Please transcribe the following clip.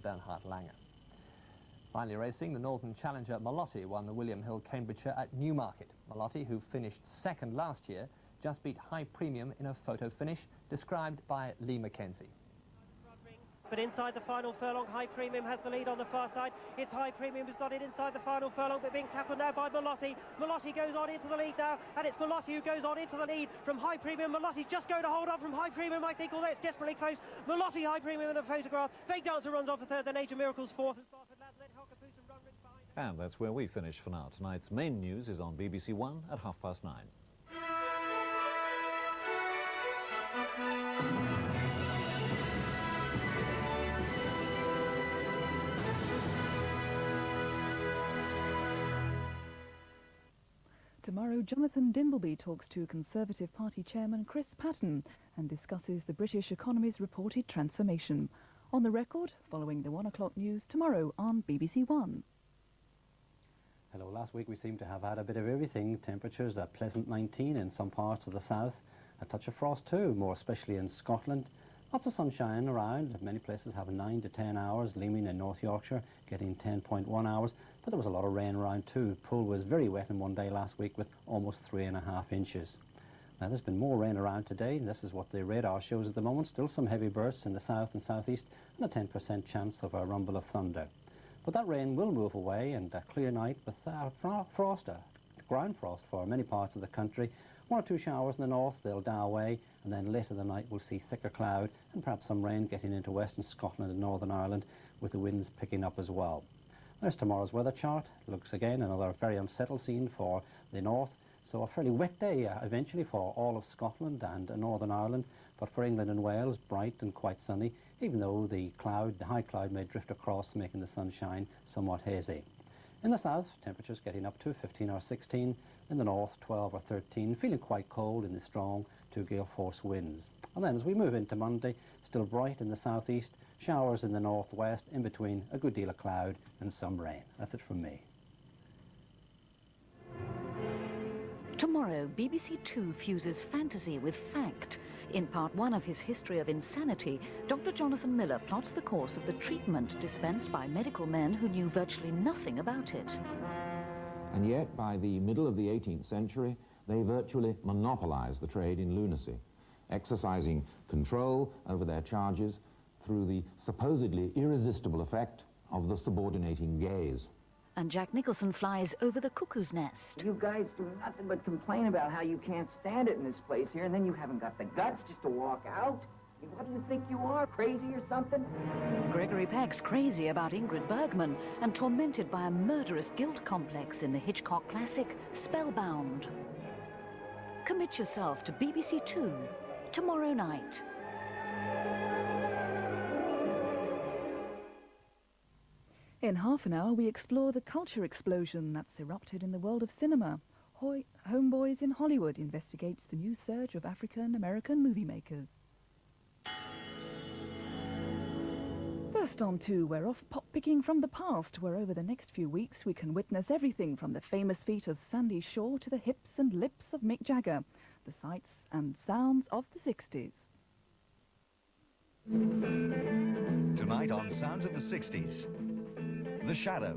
Bernhard Lange. Finally racing, the Northern challenger Malotti won the William Hill Cambridgeshire at Newmarket. Malotti, who finished second last year, just beat High Premium in a photo finish, described by Lee Mackenzie. But inside the final furlong, High Premium has the lead on the far side. It's High Premium who's got it inside the final furlong, but being tackled now by Malotti. Malotti goes on into the lead now, and it's Malotti who goes on into the lead from High Premium. Malotti's just going to hold on from High Premium, I think, although it's desperately close. Malotti, High Premium in a photograph. Fake Dancer runs on for third, then Nature Miracles fourth, and Barford Lads, then Helcapoose and Run Rich behind. And that's where we finish for now. Tonight's main news is on BBC One at 9:30. Tomorrow, Jonathan Dimbleby talks to Conservative Party Chairman Chris Patten and discusses the British economy's reported transformation. On the record, following the 1 o'clock news tomorrow on BBC One. Hello, last week we seem to have had a bit of everything. Temperatures a pleasant 19 in some parts of the south. A touch of frost too, more especially in Scotland. Lots of sunshine around. Many places have 9 to 10 hours. Leaming in North Yorkshire getting 10.1 hours. But there was a lot of rain around too. Poole was very wet in one day last week with almost 3.5 inches. Now there's been more rain around today. This is what the radar shows at the moment. Still some heavy bursts in the south and southeast and a 10% chance of a rumble of thunder. But that rain will move away, and a clear night with frost, ground frost for many parts of the country. 1 or 2 showers in the north, they'll die away, and then later the night we'll see thicker cloud and perhaps some rain getting into western Scotland and Northern Ireland, with the winds picking up as well. There's tomorrow's weather chart. Looks again another very unsettled scene for the north. So a fairly wet day eventually for all of Scotland and Northern Ireland, but for England and Wales, bright and quite sunny, even though the high cloud may drift across, making the sunshine somewhat hazy. In the south, temperatures getting up to 15 or 16. In the north, 12 or 13, feeling quite cold in the strong 2 gale force winds. And then as we move into Monday, still bright in the southeast, showers in the northwest, in between a good deal of cloud and some rain. That's it from me. Tomorrow, BBC2 fuses fantasy with fact. In part 1 of his History of Insanity, Dr. Jonathan Miller plots the course of the treatment dispensed by medical men who knew virtually nothing about it. And yet, by the middle of the 18th century, they virtually monopolized the trade in lunacy, exercising control over their charges through the supposedly irresistible effect of the subordinating gaze. And Jack Nicholson flies over the cuckoo's nest. You guys do nothing but complain about how you can't stand it in this place here, and then you haven't got the guts just to walk out. I mean, what do you think you are, crazy or something? Gregory Peck's crazy about Ingrid Bergman and tormented by a murderous guilt complex in the Hitchcock classic Spellbound. Commit yourself to BBC2 tomorrow night. In half an hour, we explore the culture explosion that's erupted in the world of cinema. Homeboys in Hollywood investigates the new surge of African-American movie makers. First on to We're Off Pop-Picking from the Past, where over the next few weeks we can witness everything from the famous feat of Sandy Shaw to the hips and lips of Mick Jagger, the sights and sounds of the 60s. Tonight on Sounds of the 60s, The Shadows.